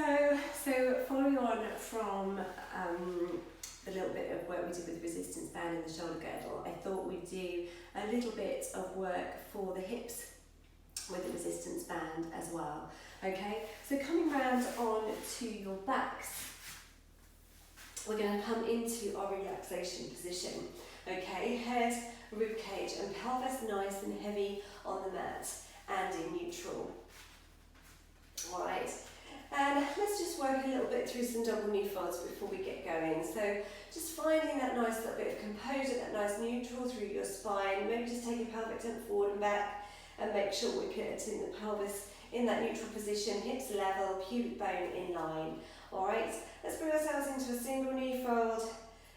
Hello, so following on from the little bit of work we did with the resistance band and the shoulder girdle, I thought we'd do a little bit of work for the hips with the resistance band as well. Okay, so coming round on to your backs, we're going to come into our relaxation position. Okay, head, rib cage and pelvis nice and heavy on the mat and in neutral. Alright, and let's just work a little bit through some double knee folds before we get going. So just finding that nice little bit of composure, that nice neutral through your spine. Maybe just take your pelvic tilt forward and back and make sure we're getting the pelvis in that neutral position, hips level, pubic bone in line. Alright, let's bring ourselves into a single knee fold,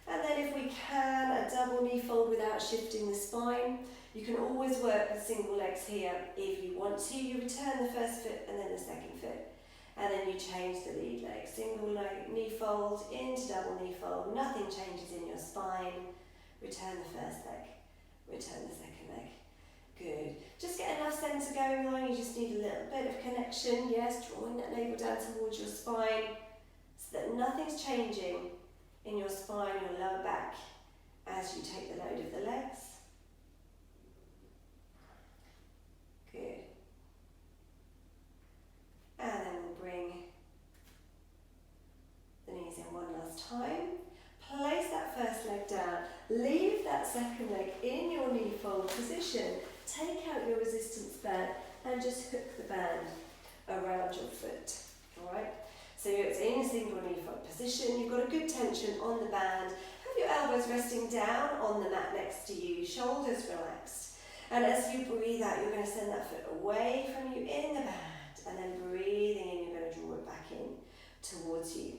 and then if we can, a double knee fold without shifting the spine. You can always work with single legs here if you want to. You return the first foot and then the second foot, and then you change the lead leg. Single leg, knee fold into double knee fold. Nothing changes in your spine. Return the first leg, return the second leg. Good. Just get enough centre going on. You just need a little bit of connection. Yes, drawing that navel down towards your spine so that nothing's changing in your spine, your lower back, as you take the load of the legs. Good. And then we'll bring the knees in one last time. Place that first leg down. Leave that second leg in your knee fold position. Take out your resistance band and just hook the band around your foot. Alright? So it's in a single knee fold position. You've got a good tension on the band. Have your elbows resting down on the mat next to you. Shoulders relaxed. And as you breathe out, you're going to send that foot away from you in the band. And then breathing in, you're going to draw it back in towards you.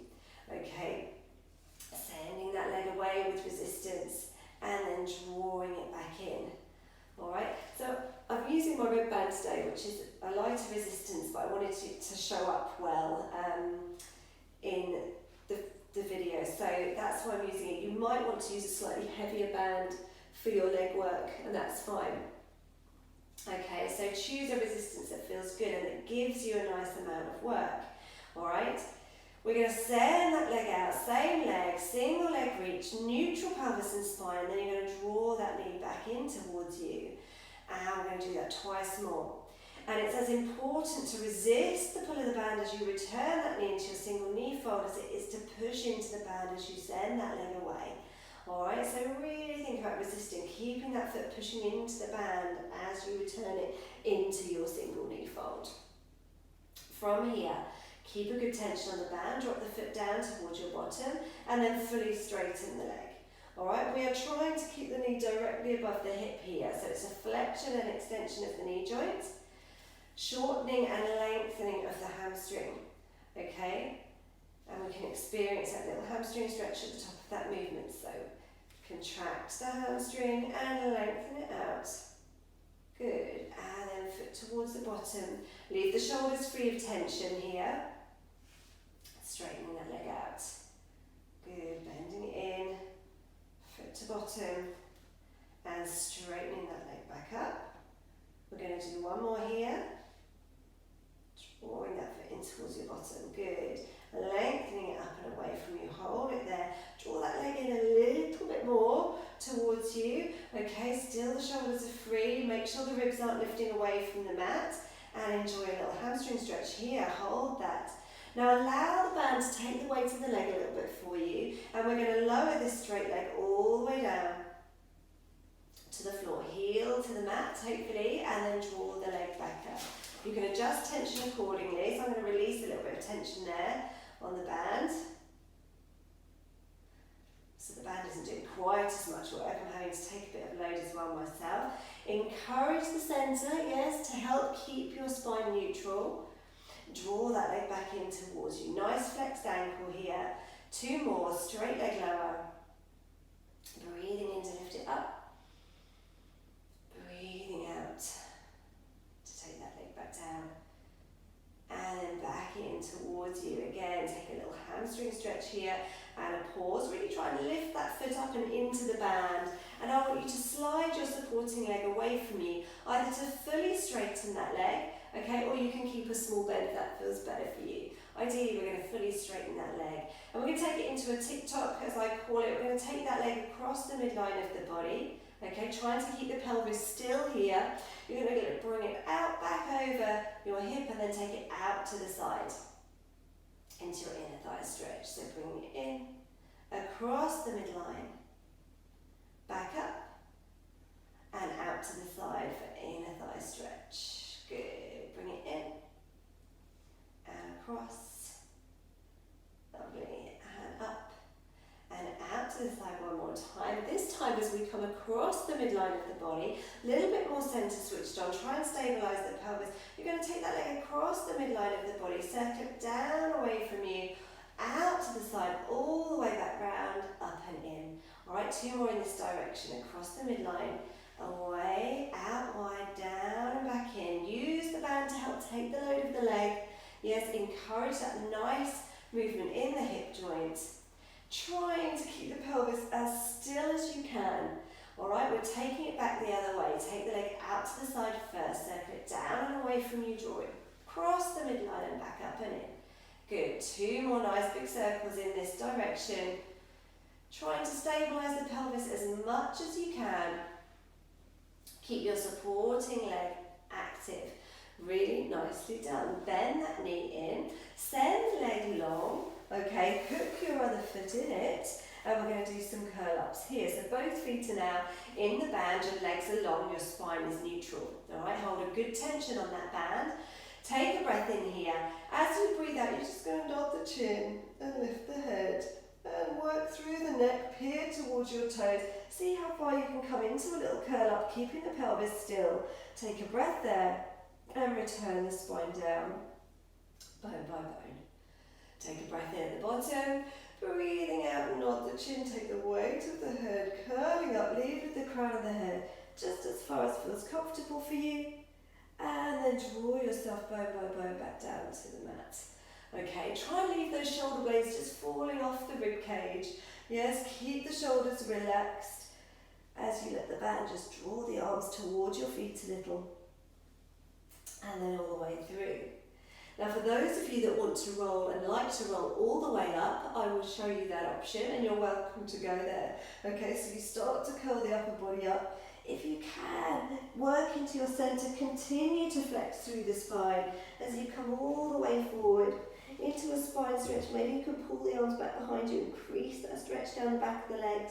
Okay. Sending that leg away with resistance and then drawing it back in. Alright, so I'm using my rib band today, which is a lighter resistance, but I wanted to show up well in the video. So that's why I'm using it. You might want to use a slightly heavier band for your leg work, and that's fine. Okay, so choose a resistance that feels good and that gives you a nice amount of work. Alright, we're going to send that leg out, same leg, single leg reach, neutral pelvis and spine, and then you're going to draw that knee back in towards you. And we're going to do that twice more. And it's as important to resist the pull of the band as you return that knee into your single knee fold as it is to push into the band as you send that leg away. Alright, so really think about resisting, keeping that foot pushing into the band as you return it into your single knee fold. From here, keep a good tension on the band, drop the foot down towards your bottom, and then fully straighten the leg. Alright, we are trying to keep the knee directly above the hip here, so it's a flexion and extension of the knee joint, shortening and lengthening of the hamstring. Okay? And we can experience that little hamstring stretch at the top of that movement. So contract the hamstring and lengthen it out. Good. And then foot towards the bottom. Leave the shoulders free of tension here. Straightening that leg out. Good. Bending it in. Foot to bottom. And straightening that leg back up. We're going to do one more here. Drawing that foot in towards your bottom. Good. Lengthening it up and away from you. Hold it there. Draw that leg in a little bit more towards you. Okay, still the shoulders are free. Make sure the ribs aren't lifting away from the mat. And enjoy a little hamstring stretch here. Hold that. Now allow the band to take the weight of the leg a little bit for you. And we're going to lower this straight leg all the way down to the floor. Heel to the mat, hopefully, and then draw the leg back up. You can adjust tension accordingly. So I'm going to release a little bit of tension there on the band. So the band isn't doing quite as much work. I'm having to take a bit of load as well myself. Encourage the centre, yes, to help keep your spine neutral. Draw that leg back in towards you. Nice flexed ankle here. Two more, straight leg lower. Breathing in to lift it up. Breathing out to take that leg back down. And then back in towards you again. Take a little hamstring stretch here and a pause. Really try and lift that foot up and into the band. And I want you to slide your supporting leg away from you, either to fully straighten that leg, okay, or you can keep a small bend if that feels better for you. I Ideally, we're going to fully straighten that leg. And we're going to take it into a tick-tock, as I call it. We're going to take that leg across the midline of the body. Okay, trying to keep the pelvis still here. You're going to bring it out, back over your hip, and then take it out to the side into your inner thigh stretch. So bring it in, across the midline, back up, and out to the side for inner thigh stretch. Good. Bring it in, and across. Lovely. And up, and out to the side one more time. This time as we come across the midline of the body, a little bit more center switched on. Try and stabilize the pelvis. You're going to take that leg across the midline of the body, circle it down away from you, out to the side, all the way back round, up and in. All right, 2 more in this direction, across the midline, away, out wide, down and back in. Use the band to help take the load of the leg. Yes, encourage that nice movement in the hip joint. Trying to keep the pelvis as still as you can. All right, we're taking it back the other way. Take the leg out to the side first, circle it down and away from you, draw it across the midline and back up and in. Good, 2 more nice big circles in this direction. Trying to stabilize the pelvis as much as you can. Keep your supporting leg active. Really nicely done. Bend that knee in, send the leg long. Okay, hook your other foot in it, and we're going to do some curl-ups here. So both feet are now in the band, your legs are long, your spine is neutral. All right, hold a good tension on that band. Take a breath in here. As you breathe out, you're just going to nod the chin and lift the head and work through the neck, peer towards your toes. See how far you can come into a little curl-up, keeping the pelvis still. Take a breath there and return the spine down, bone by bone. Take a breath in at the bottom, breathing out, nod the chin, take the weight of the head, curling up, lead with the crown of the head, just as far as feels comfortable for you, and then draw yourself bone by bone back down to the mat. Okay, try and leave those shoulder blades just falling off the rib cage. Yes, keep the shoulders relaxed as you let the band just draw the arms towards your feet a little, and then all the way through. Now for those of you that want to roll and like to roll all the way up, I will show you that option and you're welcome to go there. Okay, so you start to curl the upper body up. If you can, work into your center, continue to flex through the spine as you come all the way forward into a spine stretch. Maybe you can pull the arms back behind you, increase that stretch down the back of the legs.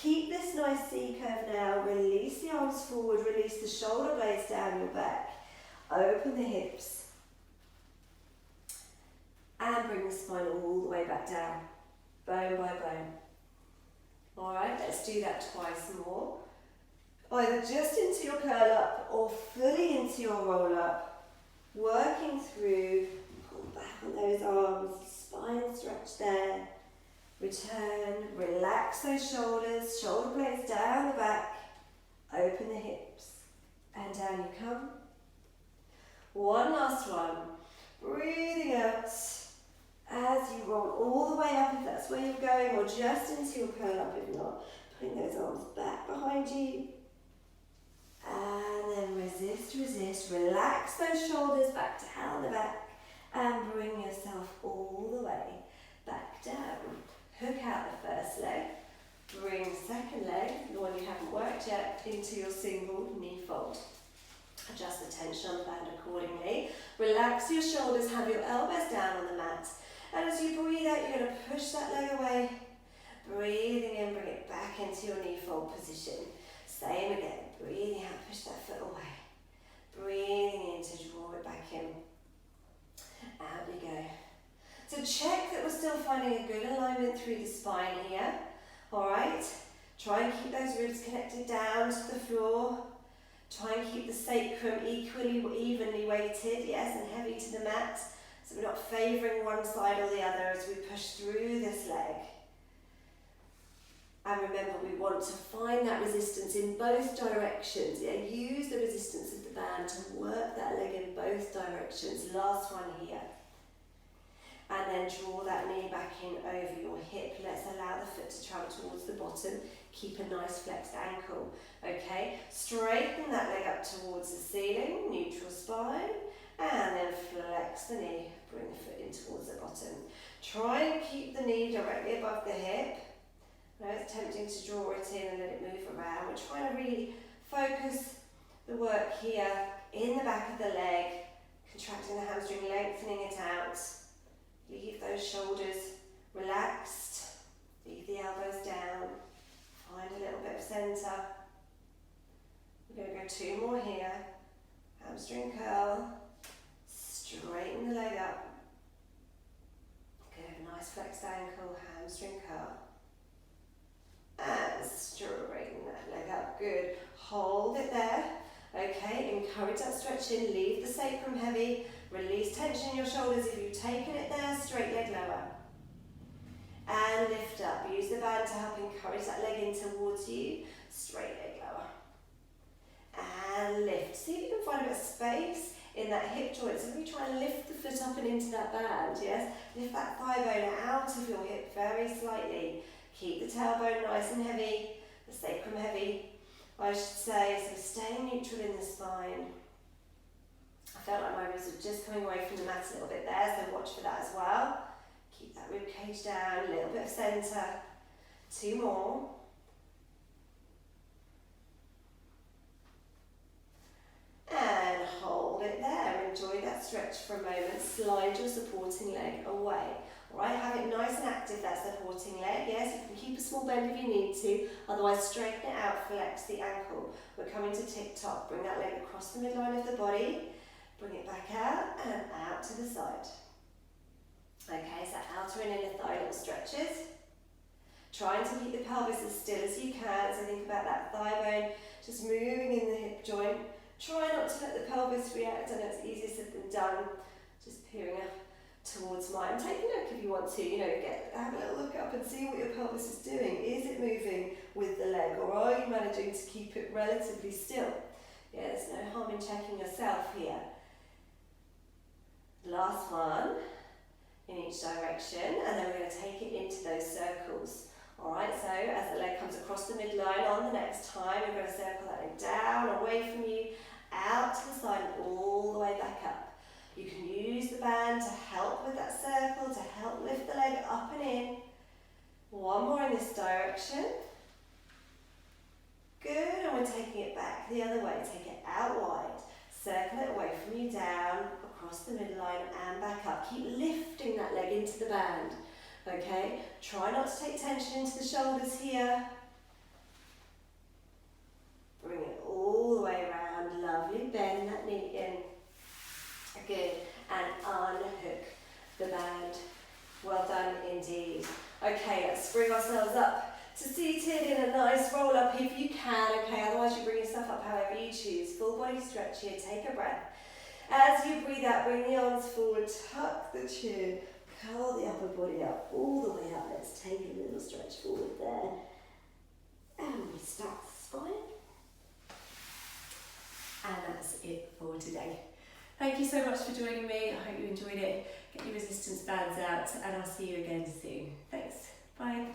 Keep this nice C curve now, release the arms forward, release the shoulder blades down your back, open the hips. And bring the spine all the way back down, bone by bone. All right, let's do that twice more. Either just into your curl up or fully into your roll up. Working through, pull back on those arms, spine stretch there. Return, relax those shoulders, shoulder blades down the back. Open the hips, and down you come. One last one. Breathing out. As you roll all the way up, if that's where you're going, or just into your curl up, if not, putting those arms back behind you. And then resist, resist. Relax those shoulders back down the back and bring yourself all the way back down. Hook out the first leg. Bring the second leg, the one you haven't worked yet, into your single knee fold. Adjust the tension on the band accordingly. Relax your shoulders, have your elbows down on the mat. And as you breathe out, you're going to push that leg away. Breathing in, bring it back into your knee fold position. Same again. Breathing out, push that foot away. Breathing in to draw it back in. Out we go. So check that we're still finding a good alignment through the spine here. Alright. Try and keep those ribs connected down to the floor. Try and keep the sacrum evenly weighted, yes, and heavy to the mat. So we're not favouring one side or the other as we push through this leg. And remember, we want to find that resistance in both directions. Yeah, use the resistance of the band to work that leg in both directions. Last one here. And then draw that knee back in over your hip. Let's allow the foot to travel towards the bottom. Keep a nice flexed ankle. Okay, straighten that leg up towards the ceiling, neutral spine. And then flex the knee, bring the foot in towards the bottom. Try and keep the knee directly above the hip. I know it's tempting to draw it in and let it move around. We're trying to really focus the work here in the back of the leg, contracting the hamstring, lengthening it out. Leave those shoulders relaxed. Leave the elbows down. Find a little bit of centre. We're going to go 2 more here. Hamstring curl. Straighten the leg up. Good, nice flexed ankle, hamstring curl. And straighten that leg up, good. Hold it there. Okay, encourage that stretch in, leave the sacrum heavy, release tension in your shoulders. If you've taken it there, straight leg lower. And lift up, use the band to help encourage that leg in towards you, straight leg lower. And lift, see if you can find a bit of space in that hip joint. So if you try and lift the foot up and into that band, yes? Lift that thigh bone out of your hip very slightly. Keep the tailbone nice and heavy, the sacrum heavy, I should say, so staying neutral in the spine. I felt like my ribs were just coming away from the mat a little bit there, so watch for that as well. Keep that rib cage down, a little bit of centre. 2 more. And hold it there. Enjoy that stretch for a moment. Slide your supporting leg away. Alright, have it nice and active, that supporting leg. Yes, you can keep a small bend if you need to. Otherwise, straighten it out, flex the ankle. We're coming to tick-tock. Bring that leg across the midline of the body. Bring it back out and out to the side. Okay, so outer and inner thigh little stretches. Trying to keep the pelvis as still as you can. So think about that thigh bone just moving in the hip joint. Try not to let the pelvis react. I know it's easier said than done. Just peering up towards mine. Take a look if you want to, have a little look up and see what your pelvis is doing. Is it moving with the leg, or are you managing to keep it relatively still? Yeah, there's no harm in checking yourself here. Last one in each direction, and then we're going to take it into those circles. Alright, so as the leg comes across the midline, on the next time, you're going to circle that leg down, away from you, out to the side, and all the way back up. You can use the band to help with that circle, to help lift the leg up and in. 1 more in this direction. Good, and we're taking it back the other way. Take it out wide. Circle it away from you, down, across the midline, and back up. Keep lifting that leg into the band. Okay, try not to take tension into the shoulders here. Bring it all the way around. Lovely, bend that knee in. Good, and unhook the band. Well done indeed. Okay, let's bring ourselves up to seated in a nice roll up if you can. Okay, otherwise you bring yourself up however you choose. Full body stretch here, take a breath. As you breathe out, bring the arms forward, tuck the chin, curl the upper body up, all the way up. Let's take a little stretch forward there. And we stack the spine. And that's it for today. Thank you so much for joining me. I hope you enjoyed it. Get your resistance bands out, and I'll see you again soon. Thanks. Bye.